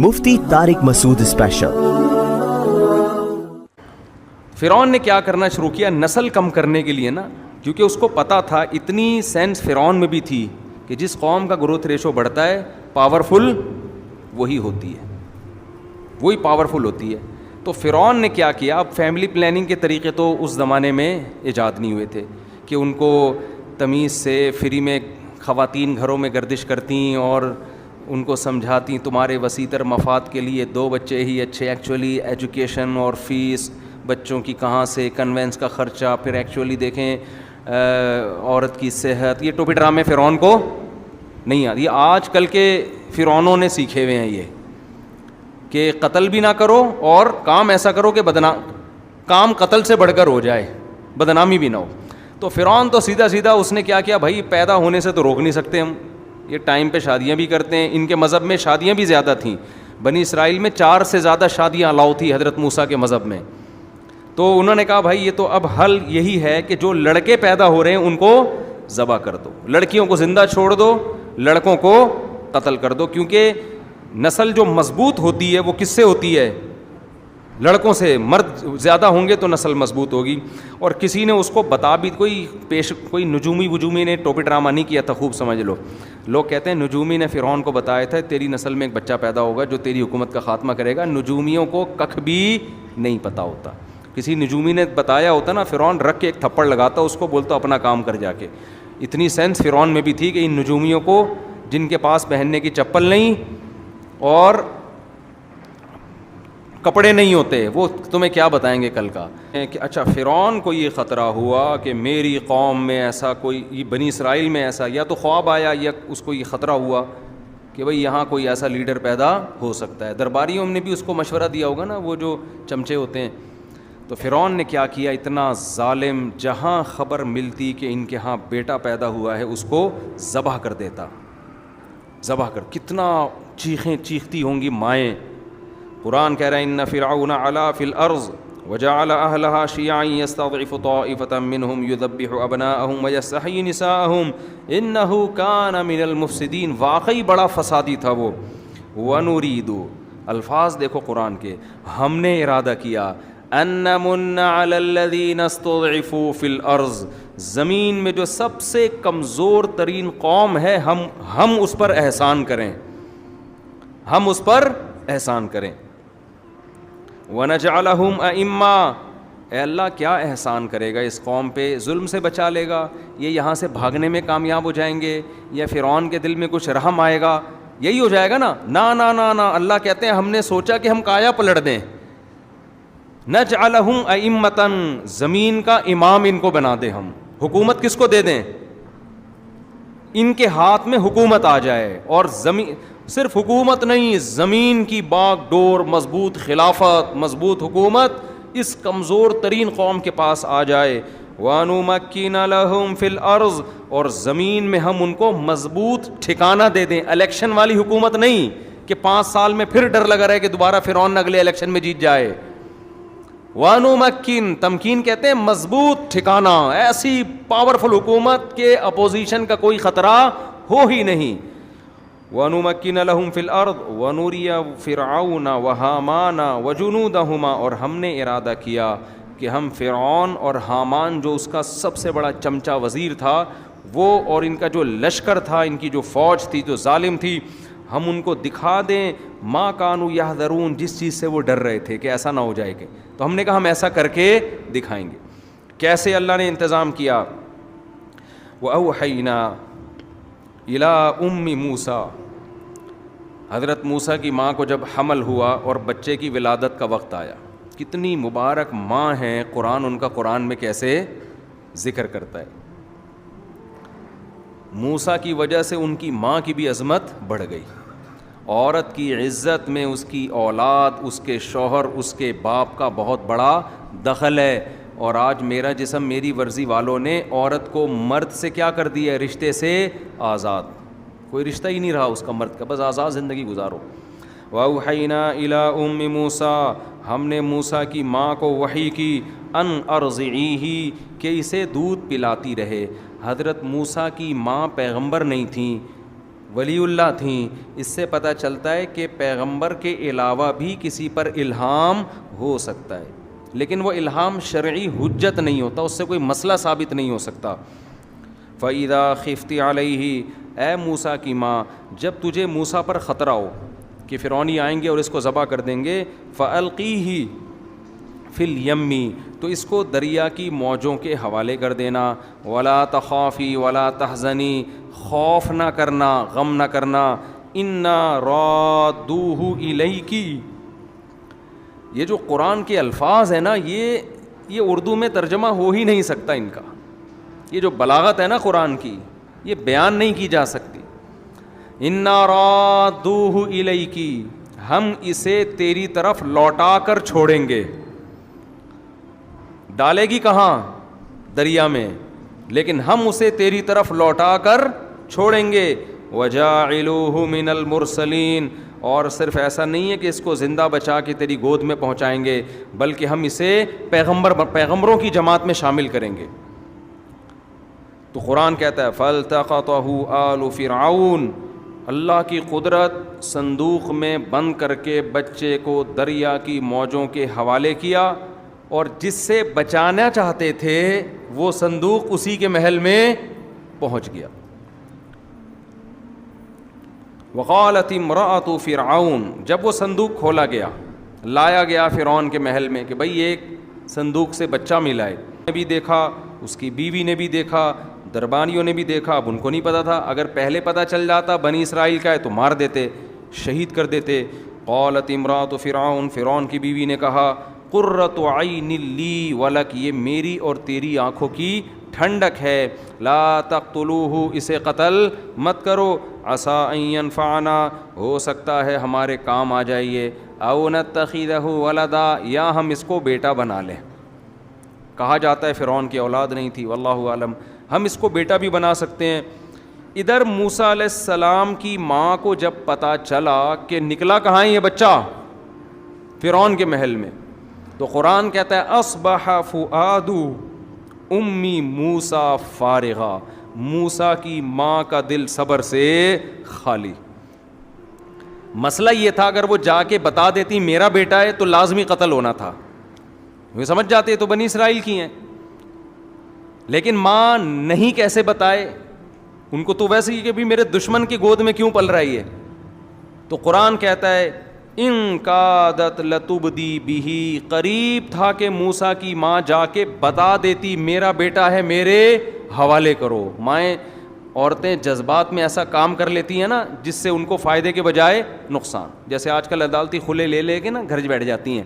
مفتی طارق مسعود special. فرعون نے کیا کرنا شروع کیا؟ نسل کم کرنے کے لیے نا، کیونکہ اس کو پتا تھا، اتنی سینس فرعون میں بھی تھی کہ جس قوم کا گروتھ ریشو بڑھتا ہے پاورفل وہی ہوتی ہے، وہی پاورفل ہوتی ہے۔ تو فرعون نے کیا کیا؟ اب فیملی پلاننگ کے طریقے تو اس زمانے میں ایجاد نہیں ہوئے تھے کہ ان کو تمیز سے فری میں خواتین گھروں میں گردش کرتیں اور ان کو سمجھاتی تمہارے وسیع تر مفاد کے لیے 2 بچے ہی اچھے۔ ایکچولی ایجوکیشن اور فیس بچوں کی کہاں سے، کنوینس کا خرچہ، پھر ایکچولی دیکھیں عورت کی صحت، یہ ٹوپی ڈرامے فرعون کو نہیں آتی۔ یہ آج کل کے فرعونوں نے سیکھے ہوئے ہیں یہ کہ قتل بھی نہ کرو اور کام ایسا کرو کہ کام قتل سے بڑھ کر ہو جائے، بدنامی بھی نہ ہو۔ تو فرعون تو سیدھا سیدھا اس نے کیا کیا؟ بھائی پیدا ہونے سے تو روک نہیں سکتے ہم، یہ ٹائم پہ شادیاں بھی کرتے ہیں۔ ان کے مذہب میں شادیاں بھی زیادہ تھیں، بنی اسرائیل میں 4 سے زیادہ شادیاں الاؤ تھی حضرت موسیٰ کے مذہب میں۔ تو انہوں نے کہا بھائی یہ تو اب حل یہی ہے کہ جو لڑکے پیدا ہو رہے ہیں ان کو ذبح کر دو، لڑکیوں کو زندہ چھوڑ دو، لڑکوں کو قتل کر دو، کیونکہ نسل جو مضبوط ہوتی ہے وہ کس سے ہوتی ہے؟ لڑکوں سے۔ مرد زیادہ ہوں گے تو نسل مضبوط ہوگی۔ اور کسی نے اس کو بتا بھی، کوئی نجومی وجومی نے ٹوپی ڈرامہ نہیں کیا تھا، خوب سمجھ لو۔ لوگ کہتے ہیں نجومی نے فرعون کو بتایا تھا تیری نسل میں ایک بچہ پیدا ہوگا جو تیری حکومت کا خاتمہ کرے گا۔ نجومیوں کو ککھ بھی نہیں پتہ ہوتا۔ کسی نجومی نے بتایا ہوتا نا، فرعون رکھ کے ایک تھپڑ لگاتا، اس کو بولتا اپنا کام کر جا کے۔ اتنی سینس فرعون میں بھی تھی کہ ان نجومیوں کو، جن کے پاس پہننے کی چپل نہیں اور کپڑے نہیں ہوتے، وہ تمہیں کیا بتائیں گے کل کا کہ اچھا فرعون کو یہ خطرہ ہوا کہ میری قوم میں ایسا کوئی، بنی اسرائیل میں ایسا، یا تو خواب آیا یا اس کو یہ خطرہ ہوا کہ بھئی یہاں کوئی ایسا لیڈر پیدا ہو سکتا ہے۔ درباریوں نے بھی اس کو مشورہ دیا ہوگا نا، وہ جو چمچے ہوتے ہیں۔ تو فرعون نے کیا کیا؟ اتنا ظالم، جہاں خبر ملتی کہ ان کے ہاں بیٹا پیدا ہوا ہے اس کو ذبح کر دیتا، ذبح کر۔ کتنا چیخیں چیختی ہوں گی مائیں۔ قرآن کہہ رہا ہے ان فرعون علا فی الارض وجعل اہلہا شیعا یستضعف طائفۃ منہم یذبح ابناءہم ویستحیی نساءہم انہ کان من المفسدین۔ واقعی بڑا فسادی تھا وہ۔ ونرید، الفاظ دیکھو قرآن کے، ہم نے ارادہ کیا، ان نمن علی الذین استضعفوا فی الارض، زمین میں جو سب سے کمزور ترین قوم ہے ہم اس پر احسان کریں، ہم اس پر احسان کریں۔ وَنَجْعَلَهُمْ أَئِمَّةً، اے اللہ کیا احسان کرے گا اس قوم پہ؟ ظلم سے بچا لے گا، یہ یہاں سے بھاگنے میں کامیاب ہو جائیں گے، یا فرعون کے دل میں کچھ رحم آئے گا؟ یہی ہو جائے گا نا۔ نا نا نا نا، اللہ کہتے ہیں ہم نے سوچا کہ ہم کایا پلٹ دیں۔ نَجْعَلَهُمْ أَئِمَّةً، زمین کا امام ان کو بنا دیں ہم۔ حکومت کس کو دے دیں؟ ان کے ہاتھ میں حکومت آ جائے، اور زمین، صرف حکومت نہیں، زمین کی باغ ڈور، مضبوط خلافت، مضبوط حکومت اس کمزور ترین قوم کے پاس آ جائے۔ وَنُمَكِّنَ لَهُمْ فِي الْأَرْضِ، اور زمین میں ہم ان کو مضبوط ٹھکانہ دے دیں۔ الیکشن والی حکومت نہیں کہ 5 سال میں پھر ڈر لگا رہے کہ دوبارہ فرعون اگلے الیکشن میں جیت جائے۔ وَنُمَكِّنَ، تمکین کہتے ہیں مضبوط ٹھکانہ، ایسی پاورفل حکومت کے اپوزیشن کا کوئی خطرہ ہو ہی نہیں۔ وَنُمَكِّنَ لَهُمْ فِي الْأَرْضِ وَنُرِيَ فِرْعَوْنَ وَهَامَانَ وَجُنُودَهُمَا، اور ہم نے ارادہ کیا کہ ہم فرعون اور حامان، جو اس کا سب سے بڑا چمچا وزیر تھا، وہ اور ان کا جو لشکر تھا، ان کی جو فوج تھی جو ظالم تھی، ہم ان کو دکھا دیں ما کانوا یحذرون، جس چیز سے وہ ڈر رہے تھے کہ ایسا نہ ہو جائے کہ، تو ہم نے کہا ہم ایسا کر کے دکھائیں گے۔ کیسے اللہ نے انتظام کیا؟ وَأَوْحَيْنَا إِلَىٰ أُمِّ مُوسَىٰ، حضرت موسیٰ کی ماں کو جب حمل ہوا اور بچے کی ولادت کا وقت آیا، کتنی مبارک ماں ہیں، قرآن ان کا قرآن میں کیسے ذکر کرتا ہے۔ موسیٰ کی وجہ سے ان کی ماں کی بھی عظمت بڑھ گئی۔ عورت کی عزت میں اس کی اولاد، اس کے شوہر، اس کے باپ کا بہت بڑا دخل ہے۔ اور آج میرا جسم میری ورزی والوں نے عورت کو مرد سے کیا کر دیا ہے؟ رشتے سے آزاد، کوئی رشتہ ہی نہیں رہا اس کا مرد کا، بس آزاد زندگی گزارو۔ وَأَوْحَيْنَا إِلَىٰ أُمِّ مُوسَىٰ، ہم نے موسیٰ کی ماں کو وحی کی، ان ارضعیہ، کہ اسے دودھ پلاتی رہے۔ حضرت موسیٰ کی ماں پیغمبر نہیں تھیں، ولی اللہ تھیں. اس سے پتہ چلتا ہے کہ پیغمبر کے علاوہ بھی کسی پر الہام ہو سکتا ہے, لیکن وہ الہام شرعی حجت نہیں ہوتا, اس سے کوئی مسئلہ ثابت نہیں ہو سکتا. فَإِذَا خِفْتِ عَلَيْهِ, اے موسیٰ کی ماں, جب تجھے موسیٰ پر خطرہ ہو کہ فرعونی آئیں گے اور اس کو ذبح کر دیں گے, فَأَلْقِيهِ فِي الْيَمِّ, تو اس کو دریا کی موجوں کے حوالے کر دینا. وَلَا تَخَافِي وَلَا تَحْزَنِي, خوف نہ کرنا, غم نہ کرنا. إِنَّا رَادُّوهُ إِلَيْكِ, یہ جو قرآن کے الفاظ ہیں نا, یہ اردو میں ترجمہ ہو ہی نہیں سکتا ان کا. یہ جو بلاغت ہے نا قرآن کی, یہ بیان نہیں کی جا سکتی. اِنَّا رَادُّوهُ إِلَيْكِ, ہم اسے تیری طرف لوٹا کر چھوڑیں گے. ڈالے گی کہاں؟ دریا میں, لیکن ہم اسے تیری طرف لوٹا کر چھوڑیں گے. وَجَاعِلُوهُ مِنَ الْمُرْسَلِينَ, اور صرف ایسا نہیں ہے کہ اس کو زندہ بچا کے تیری گود میں پہنچائیں گے, بلکہ ہم اسے پیغمبروں کی جماعت میں شامل کریں گے. تو قرآن کہتا ہے فَالْتَقَطَهُ آلُ فِرْعَوْنَ, اللہ کی قدرت صندوق میں بند کر کے بچے کو دریا کی موجوں کے حوالے کیا, اور جس سے بچانا چاہتے تھے وہ صندوق اسی کے محل میں پہنچ گیا. وقالت امرأۃ فرعون, جب وہ صندوق کھولا گیا, لایا گیا فرعون کے محل میں کہ بھئی ایک صندوق سے بچہ ملا ہے, نے بھی دیکھا, اس کی بیوی نے بھی دیکھا, دربانیوں نے بھی دیکھا. اب ان کو نہیں پتا تھا, اگر پہلے پتا چل جاتا بنی اسرائیل کا ہے تو مار دیتے, شہید کر دیتے. قالت امرأۃ فرعون, فرعون کی بیوی نے کہا, قرۃ عین لی ولک, یہ میری اور تیری آنکھوں کی ٹھنڈک ہے. لا تقتلوہ, اسے قتل مت کرو. عسیٰ ان ینفعنا, ہو سکتا ہے ہمارے کام آ جائیے. او نتخذہ ولدا, یا ہم اس کو بیٹا بنا لیں. کہا جاتا ہے فرعون کی اولاد نہیں تھی, واللہ عالم, ہم اس کو بیٹا بھی بنا سکتے ہیں. ادھر موسیٰ علیہ السلام کی ماں کو جب پتہ چلا کہ نکلا کہاں ہے یہ بچہ, فرعون کے محل میں, تو قرآن کہتا ہے اصبح فؤاد امی موسیٰ فارغا, موسیٰ کی ماں کا دل صبر سے خالی. مسئلہ یہ تھا اگر وہ جا کے بتا دیتی میرا بیٹا ہے تو لازمی قتل ہونا تھا, وہ سمجھ جاتے تو بنی اسرائیل کی ہیں, لیکن ماں نہیں کیسے بتائے, ان کو تو ویسے ہی کہ بھی میرے دشمن کی گود میں کیوں پل رہی ہے. تو قرآن کہتا ہے ان کادت لتبدی بہی, قریب تھا کہ موسیٰ کی ماں جا کے بتا دیتی میرا بیٹا ہے میرے حوالے کرو. مائیں عورتیں جذبات میں ایسا کام کر لیتی ہیں نا جس سے ان کو فائدے کے بجائے نقصان, جیسے آج کل عدالتی کھلے لے کے نا گھر بیٹھ جاتی ہیں.